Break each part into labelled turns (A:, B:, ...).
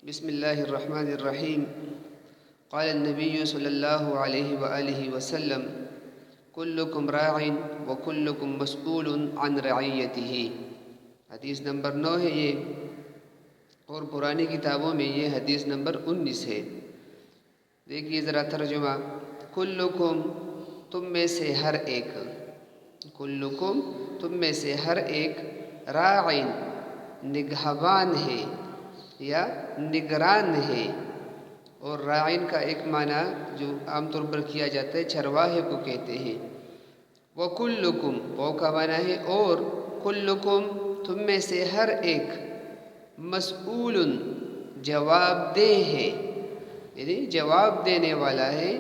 A: بسم اللہ الرحمن الرحیم قال النبی صلی اللہ علیہ وآلہ وسلم کلکم راع وکلکم مسئول عن رعیتہ۔ حدیث نمبر 9 ہے یہ، اور پرانی کتابوں میں یہ حدیث نمبر 19 ہے۔ دیکھیے ذرا ترجمہ، کلکم تم میں سے ہر ایک، کلکم تم میں سے ہر ایک، راعٍ نگہبان ہے یا نگران ہے، اور راعٍ کا ایک معنی جو عام طور پر کیا جاتا ہے چرواہے کو کہتے ہیں۔ وَكُلُّكُمْ وہ کا معنی ہے اور، کلکم تم میں سے ہر ایک، مسئول جواب دہ ہے، یعنی جواب دینے والا ہے،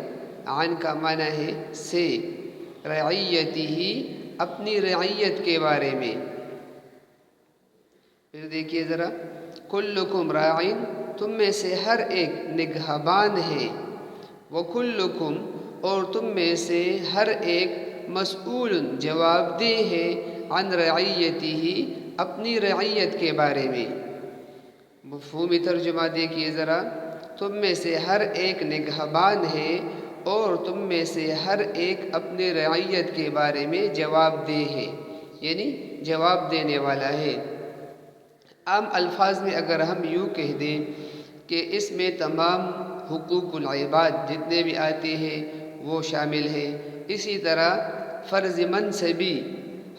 A: عن کا معنی ہے سے، رعیتہ اپنی رعیت کے بارے میں۔ پھر دیکھیے ذرا، کلکم راع تم میں سے ہر ایک نگہبان ہے، وکلکم اور تم میں سے ہر ایک، مسئول جواب دہ ہے، عن رعیتہ اپنی رعیت کے بارے میں۔ مفہومی ترجمہ دیکھیے ذرا، تم میں سے ہر ایک نگہبان ہے اور تم میں سے ہر ایک اپنے رعیت کے بارے میں جواب دہ ہے، یعنی جواب دینے والا ہے۔ عام الفاظ میں اگر ہم یوں کہہ دیں کہ اس میں تمام حقوق العباد جتنے بھی آتے ہیں وہ شامل ہے۔ اسی طرح فرض منصبی،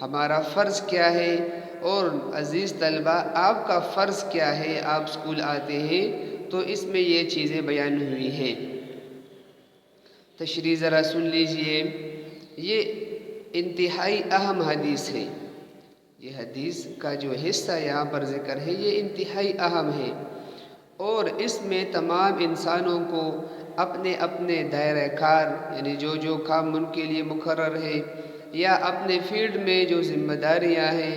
A: ہمارا فرض کیا ہے، اور عزیز طلبہ آپ کا فرض کیا ہے، آپ اسکول آتے ہیں تو اس میں یہ چیزیں بیان ہوئی ہیں۔ تشریح ذرا سن لیجئے، یہ انتہائی اہم حدیث ہے۔ یہ حدیث کا جو حصہ یہاں پر ذکر ہے یہ انتہائی اہم ہے، اور اس میں تمام انسانوں کو اپنے اپنے دائرہ کار، یعنی جو جو کام ان کے لیے مقرر ہے، یا اپنے فیلڈ میں جو ذمہ داریاں ہیں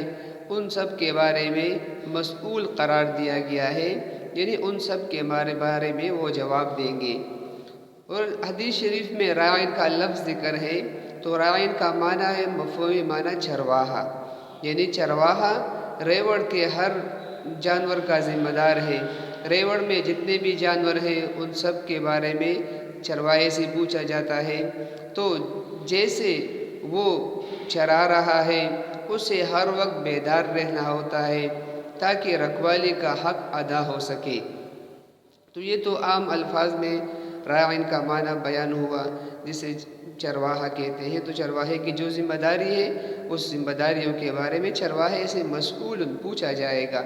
A: ان سب کے بارے میں مسئول قرار دیا گیا ہے، یعنی ان سب کے بارے میں وہ جواب دیں گے۔ اور حدیث شریف میں راعٍ کا لفظ ذکر ہے تو راعٍ کا معنی ہے، مفہومی معنی چرواہا، یعنی چرواہا ریوڑ کے ہر جانور کا ذمہ دار ہے۔ ریوڑ میں جتنے بھی جانور ہیں ان سب کے بارے میں چرواہے سے پوچھا جاتا ہے، تو جیسے وہ چرا رہا ہے اسے ہر وقت بیدار رہنا ہوتا ہے تاکہ رکھوالی کا حق ادا ہو سکے۔ تو یہ تو عام الفاظ میں راعٍ کا معنی بیان ہوا، جسے چرواہا کہتے ہیں۔ تو چرواہے کی جو ذمہ داری ہے اس ذمہ داریوں کے بارے میں چرواہے سے مسئول پوچھا جائے گا۔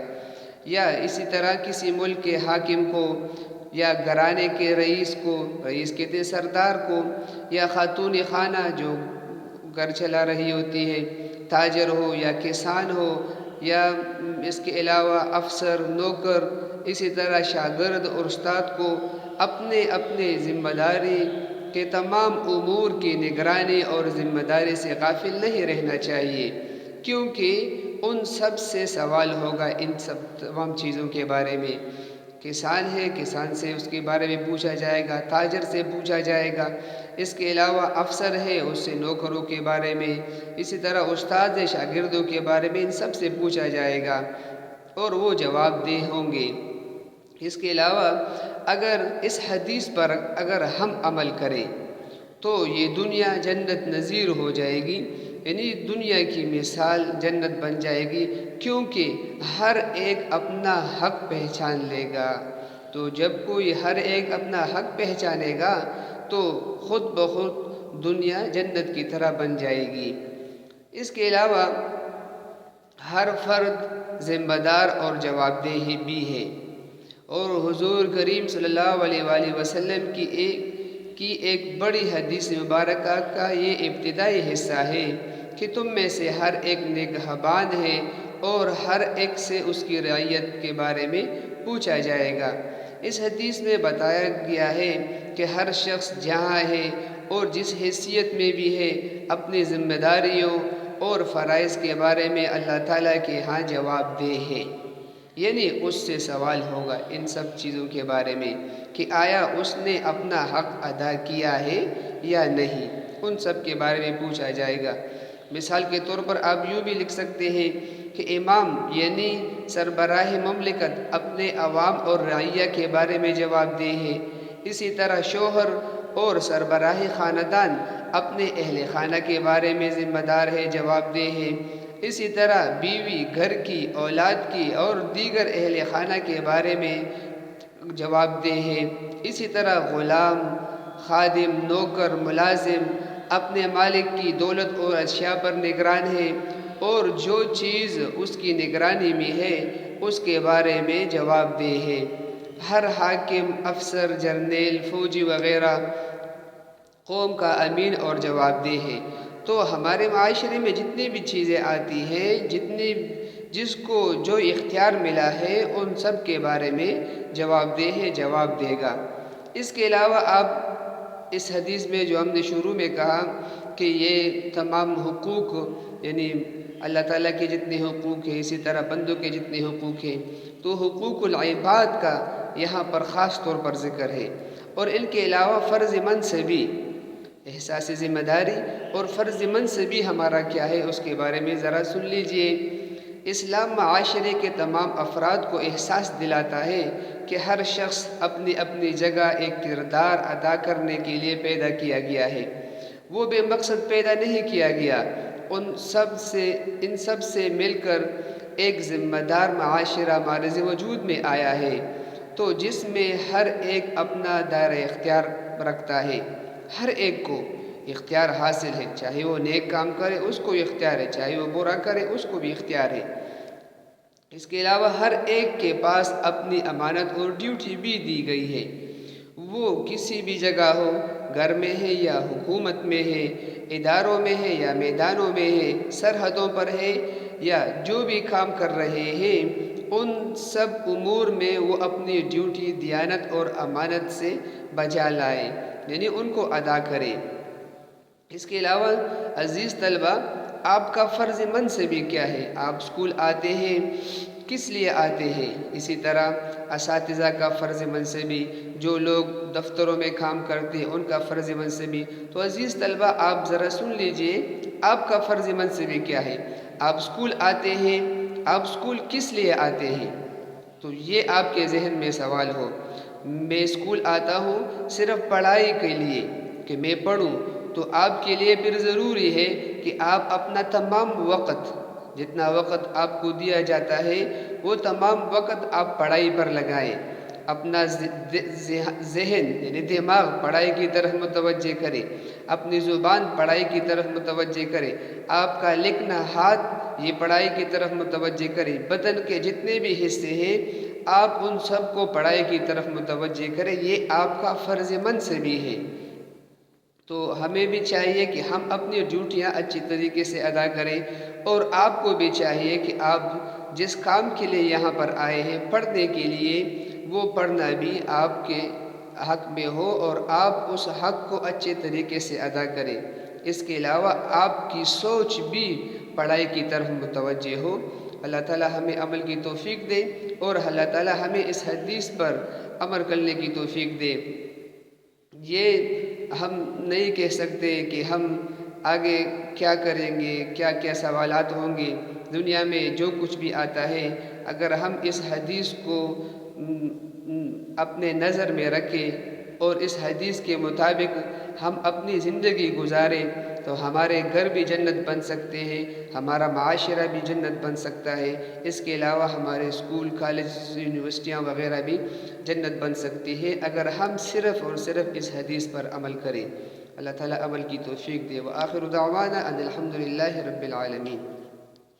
A: یا اسی طرح کسی ملک کے حاکم کو، یا گھرانے کے رئیس کو، رئیس کہتے ہیں سردار کو، یا خاتون خانہ جو گھر چلا رہی ہوتی ہے، تاجر ہو یا کسان ہو، یا اس کے علاوہ افسر، نوکر، اسی طرح شاگرد اور استاد کو اپنے اپنے ذمہ داری کے تمام امور کی نگرانی اور ذمہ داری سے غافل نہیں رہنا چاہیے، کیونکہ ان سب سے سوال ہوگا، ان سب تمام چیزوں کے بارے میں۔ کسان ہے، کسان سے اس کے بارے میں پوچھا جائے گا، تاجر سے پوچھا جائے گا، اس کے علاوہ افسر ہے اس سے نوکروں کے بارے میں، اسی طرح استاد ہے شاگردوں کے بارے میں، ان سب سے پوچھا جائے گا اور وہ جواب دہ ہوں گے۔ اس کے علاوہ اگر اس حدیث پر اگر ہم عمل کریں تو یہ دنیا جنت نظیر ہو جائے گی، یعنی دنیا کی مثال جنت بن جائے گی، کیونکہ ہر ایک اپنا حق پہچان لے گا۔ تو جب کوئی ہر ایک اپنا حق پہچانے گا تو خود بخود دنیا جنت کی طرح بن جائے گی۔ اس کے علاوہ ہر فرد ذمہ دار اور جواب دہ بھی ہے، اور حضور کریم صلی اللہ علیہ وآلہ وسلم کی ایک بڑی حدیث مبارکہ کا یہ ابتدائی حصہ ہے کہ تم میں سے ہر ایک نگہبان ہے اور ہر ایک سے اس کی رعیت کے بارے میں پوچھا جائے گا۔ اس حدیث میں بتایا گیا ہے کہ ہر شخص جہاں ہے اور جس حیثیت میں بھی ہے، اپنی ذمہ داریوں اور فرائض کے بارے میں اللہ تعالیٰ کے ہاں جواب دہ ہے، یعنی اس سے سوال ہوگا ان سب چیزوں کے بارے میں کہ آیا اس نے اپنا حق ادا کیا ہے یا نہیں، ان سب کے بارے میں پوچھا جائے گا۔ مثال کے طور پر آپ یوں بھی لکھ سکتے ہیں کہ امام یعنی سربراہ مملکت اپنے عوام اور رعیہ کے بارے میں جواب دہ ہے، اسی طرح شوہر اور سربراہ خاندان اپنے اہل خانہ کے بارے میں ذمہ دار ہے، جواب دہ ہے۔ اسی طرح بیوی گھر کی، اولاد کی اور دیگر اہل خانہ کے بارے میں جواب دہ ہے۔ اسی طرح غلام، خادم، نوکر، ملازم اپنے مالک کی دولت اور اشیاء پر نگران ہے اور جو چیز اس کی نگرانی میں ہے اس کے بارے میں جواب دہ ہے۔ ہر حاکم، افسر، جرنیل، فوجی وغیرہ قوم کا امین اور جواب دہ ہے۔ تو ہمارے معاشرے میں جتنی بھی چیزیں آتی ہیں، جس کو جو اختیار ملا ہے ان سب کے بارے میں جواب دہ ہے، جواب دے گا۔ اس کے علاوہ آپ اس حدیث میں جو ہم نے شروع میں کہا کہ یہ تمام حقوق یعنی اللہ تعالیٰ کے جتنے حقوق ہیں اسی طرح بندوں کے جتنے حقوق ہیں، تو حقوق العباد کا یہاں پر خاص طور پر ذکر ہے، اور ان کے علاوہ فرض منصبی، احساس ذمہ داری اور فرض منصبی ہمارا کیا ہے اس کے بارے میں ذرا سن لیجئے۔ اسلام معاشرے کے تمام افراد کو احساس دلاتا ہے کہ ہر شخص اپنی اپنی جگہ ایک کردار ادا کرنے کے لیے پیدا کیا گیا ہے، وہ بے مقصد پیدا نہیں کیا گیا۔ ان سب سے مل کر ایک ذمہ دار معاشرہ مارز وجود میں آیا ہے، تو جس میں ہر ایک اپنا دائرہ اختیار رکھتا ہے، ہر ایک کو اختیار حاصل ہے، چاہے وہ نیک کام کرے اس کو اختیار ہے، چاہے وہ برا کرے اس کو بھی اختیار ہے۔ اس کے علاوہ ہر ایک کے پاس اپنی امانت اور ڈیوٹی بھی دی گئی ہے، وہ کسی بھی جگہ ہو، گھر میں ہے یا حکومت میں ہے، اداروں میں ہے یا میدانوں میں ہے، سرحدوں پر ہے یا جو بھی کام کر رہے ہیں، ان سب امور میں وہ اپنی ڈیوٹی دیانت اور امانت سے بجا لائے، یعنی ان کو ادا کرے۔ اس کے علاوہ عزیز طلبہ، آپ کا فرض منصبی کیا ہے؟ آپ اسکول آتے ہیں، کس لیے آتے ہیں؟ اسی طرح اساتذہ کا فرض منصبی، جو لوگ دفتروں میں کام کرتے ہیں ان کا فرض منصبی۔ تو عزیز طلبہ آپ ذرا سن لیجئے، آپ کا فرض منصبی کیا ہے؟ آپ اسکول آتے ہیں، آپ اسکول کس لیے آتے ہیں؟ تو یہ آپ کے ذہن میں سوال ہو۔ میں اسکول آتا ہوں صرف پڑھائی کے لیے کہ میں پڑھوں، تو آپ کے لیے پھر ضروری ہے کہ آپ اپنا تمام وقت، جتنا وقت آپ کو دیا جاتا ہے وہ تمام وقت آپ پڑھائی پر لگائیں، اپنا ذہن یعنی دماغ پڑھائی کی طرف متوجہ کرے، اپنی زبان پڑھائی کی طرف متوجہ کرے، آپ کا لکھنا ہاتھ یہ پڑھائی کی طرف متوجہ کرے، بدن کے جتنے بھی حصے ہیں آپ ان سب کو پڑھائی کی طرف متوجہ کریں، یہ آپ کا فرض منصبی ہے۔ تو ہمیں بھی چاہیے کہ ہم اپنی ڈیوٹیاں اچھی طریقے سے ادا کریں، اور آپ کو بھی چاہیے کہ آپ جس کام کے لیے یہاں پر آئے ہیں پڑھنے کے لیے، وہ پڑھنا بھی آپ کے حق میں ہو اور آپ اس حق کو اچھے طریقے سے ادا کریں۔ اس کے علاوہ آپ کی سوچ بھی پڑھائی کی طرف متوجہ ہو۔ اللہ تعالی ہمیں عمل کی توفیق دے، اور اللہ تعالی ہمیں اس حدیث پر عمل کرنے کی توفیق دے۔ یہ ہم نہیں کہہ سکتے کہ ہم آگے کیا کریں گے، کیا کیا سوالات ہوں گے دنیا میں، جو کچھ بھی آتا ہے اگر ہم اس حدیث کو اپنے نظر میں رکھیں اور اس حدیث کے مطابق ہم اپنی زندگی گزاریں تو ہمارے گھر بھی جنت بن سکتے ہیں، ہمارا معاشرہ بھی جنت بن سکتا ہے۔ اس کے علاوہ ہمارے اسکول، کالج، یونیورسٹیاں وغیرہ بھی جنت بن سکتی ہے اگر ہم صرف اور صرف اس حدیث پر عمل کریں۔ اللہ تعالیٰ عمل کی توفیق دے۔ وآخر دعوانا ان الحمد للہ رب العالمین۔